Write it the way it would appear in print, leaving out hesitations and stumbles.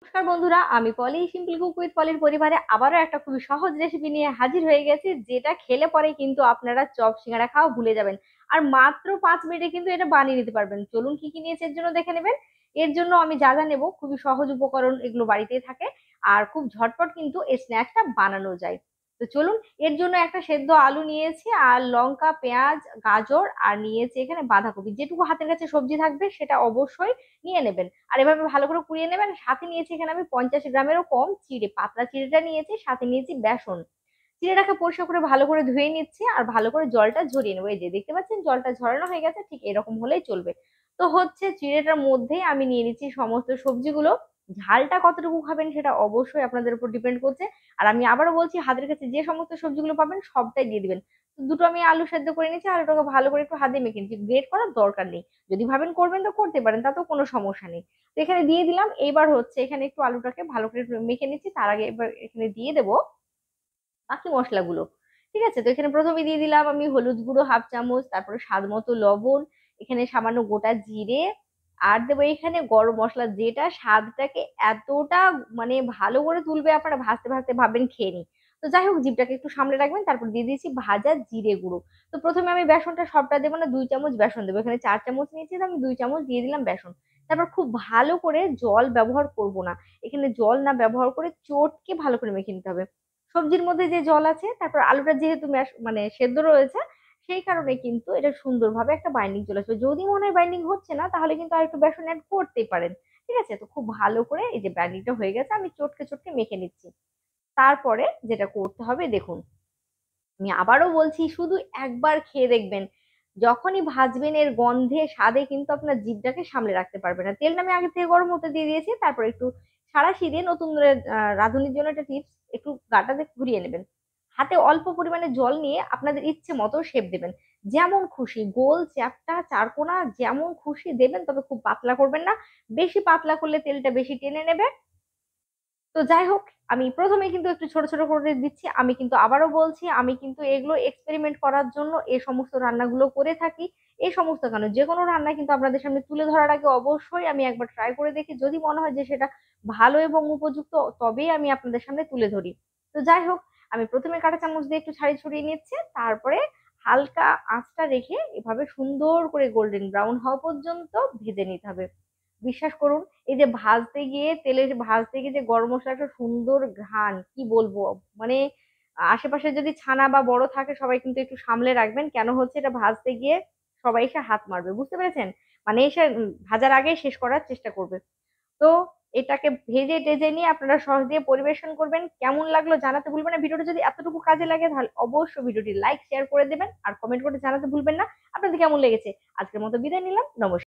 নমস্কার বন্ধুরা, আমি পলি সিম্পল কুক উইথ পলির পরিবারে আবারও একটা খুবই সহজ রেসিপি নিয়ে হাজির হয়ে গেছি, যেটা খেলে পরে কিন্তু আপনারা চপ সিঙ্গারা খাওয়া ভুলে যাবেন। আর মাত্র 5 মিনিটে কিন্তু এটা বানিয়ে নিতে পারবেন। চলুন কি কি নিয়েছে এর জন্য দেখে নেবেন। এর জন্য আমি যা যা নেবো, খুবই সহজ উপকরণ, এগুলো বাড়িতেই থাকে। আর খুব ঝটপট কিন্তু এই স্ন্যাক্সটা বানানো যায়। তো চলুন। এর জন্য একটা সেদ্ধ আলু নিয়েছি, আর লঙ্কা, পেঁয়াজ, গাজর, আর নিয়েছি এখানে বাঁধাকপি। যেটুকু হাতের কাছে সবজি থাকবে সেটা অবশ্যই নিয়ে নেবেন। আর এভাবে ভালো করে কুড়িয়ে নেবেন। সাথে নিয়েছি এখানে আমি 50 গ্রামেরও কম চিড়ে, পাতলা চিড়েটা নিয়েছি। সাথে নিয়েছি বেসন। চিড়েটাকে পরিষ্কার করে ভালো করে ধুয়ে নিচ্ছি, আর ভালো করে জলটা ঝরিয়ে নেবো। এই যে দেখতে পাচ্ছেন জলটা ঝরানো হয়ে গেছে, ঠিক এরকম হলেই চলবে। তো হচ্ছে চিড়েটার মধ্যেই আমি নিয়ে নিচ্ছি সমস্ত সবজিগুলো। ঝালটা কতটুকু খাবেন সেটা অবশ্যই আপনাদের উপর ডিপেন্ড করছে। আর আমি আবারও বলছি, হাতের কাছে যে সমস্ত সবজিগুলো পাবেন সবটাই দিয়ে দিবেন। তো দুটো আমি আলু সেদ্ধ করে নিচ্ছি, আলুটাকে ভালো করে একটু হাত দিয়ে মেখে নিচ্ছি। গ্রেট করার দরকার নেই, যদি ভাবেন করবেন তো করতে পারেন, তাতেও কোনো সমস্যা নেই। তো এখানে দিয়ে দিলাম। এইবার হচ্ছে এখানে একটু আলুটাকে ভালো করে একটু মেখে নিচ্ছি। তার আগে এবার এখানে দিয়ে দেবো বাকি মশলাগুলো। ঠিক আছে, তো এখানে প্রথমে দিয়ে দিলাম আমি হলুদ গুঁড়ো 1/2 চামচ, তারপরে স্বাদ মতো লবণ, এখানে সামান্য গোটা জিরে, আর দেবো এখানে গরম মশলা, যেটা স্বাদটাকে এতটা মানে ভালো করে তুলবে, আপনারা ভাজতে ভাজতে ভাববেন খেয়ে নি। তো যাই হোক, জিভটাকে একটু সামলে রাখবেন। তারপর দিয়ে দিয়েছি ভাজা জিরে গুঁড়ো। তো প্রথমে আমি বেসনটা সবটা দেবো না, 2 চামচ বেসন দেবো। এখানে 4 চামচ নিয়েছি, তো আমি 2 চামচ দিয়ে দিলাম বেসন। তারপর খুব ভালো করে, জল ব্যবহার করব না, এখানে জল না ব্যবহার করে চটকে ভালো করে মেখে নিতে হবে। সবজির মধ্যে যে জল আছে, তারপর আলুটা যেহেতু মানে সেদ্ধ রয়েছে, সেই কারণে কিন্তু এটা সুন্দরভাবে একটা বাইন্ডিং চলে আসবে। যদি মনে হয় বাইন্ডিং হচ্ছে না, তাহলে কিন্তু আর একটু বেসন অ্যাড করতেই পারেন। ঠিক আছে, তো খুব ভালো করে এই যে বাইন্ডিংটা হয়ে গেছে, আমি চটকে চটকে মেখে নিচ্ছি। তারপরে যেটা করতে হবে দেখুন, আমি আবারও বলছি, শুধু একবার খেয়ে দেখবেন। যখনই ভাজবেন, এর গন্ধে স্বাদে কিন্তু আপনার জিভটাকে সামলে রাখতে পারবে না। তেলটা আমি আগে থেকে গরম হতে দিয়ে দিয়েছি। তারপর একটু সাঁড়াশি দিয়ে, নতুন রাঁধুনির জন্য একটা টিপস, একটু গাটাতে ঘুরিয়ে নেবেন। হাতে অল্প পরিমাণে জল নিয়ে আপনাদের ইচ্ছে মতো শেপ দেবেন। যেমন খুশি, গোল, চ্যাপ্টা, চারকোনা, যেমন খুশি দেবেন, তবে খুব পাতলা করবেন না। বেশি পাতলা করলে তেলটা বেশি টেনে নেবে। তো যাই হোক, আমি প্রথমে কিন্তু একটু ছোট ছোট করে দিচ্ছি। আমি কিন্তু আবারও বলছি, আমি কিন্তু এগুলো এক্সপেরিমেন্ট করার জন্য এই সমস্ত রান্নাগুলো করে থাকি। এই সমস্ত কেন, যে কোনো রান্না কিন্তু আপনাদের সামনে তুলে ধরার আগে অবশ্যই আমি একবার ট্রাই করে দেখি। যদি মনে হয় যে সেটা ভালো এবং উপযুক্ত, তবেই আমি আপনাদের সামনে তুলে ধরি। তো যাই হোক, আমি প্রথমে কাঁটা চামচ দিয়ে একটু ছাড়িয়ে ছড়িয়ে নিচ্ছে। তারপরে হালকা আঁচটা রেখে এভাবে সুন্দর করে গোল্ডেন ব্রাউন হওয়া পর্যন্ত ভেজে নিতে হবে। বিশ্বাস করুন, এই যে ভাজতে গিয়ে, তেলে ভাজতে গিয়ে যে গরম মশলার একটা সুন্দর ঘ্রাণ, কি বলবো মানে। আশেপাশে যদি ছানা বা বড় থাকে, সবাই কিন্তু একটু সামলে রাখবেন। কেন হচ্ছে, এটা ভাজতে গিয়ে সবাই এসে হাত মারবে, বুঝতে পেরেছেন? মানে এসে ভাজার আগে শেষ করার চেষ্টা করবে। তো এটাকে ভেজে টেজে নিয়ে আপনারা সস দিয়ে পরিবেশন করবেন। কেমন লাগলো জানাতে ভুলবেন না। ভিডিওটা যদি এতটুকু কাজে লাগে, তাহলে অবশ্যই ভিডিওটি লাইক শেয়ার করে দেবেন, আর কমেন্ট করে জানাতে ভুলবেন না আপনাদের কেমন লেগেছে। আজকের মতো বিদায় নিলাম, নমস্কার।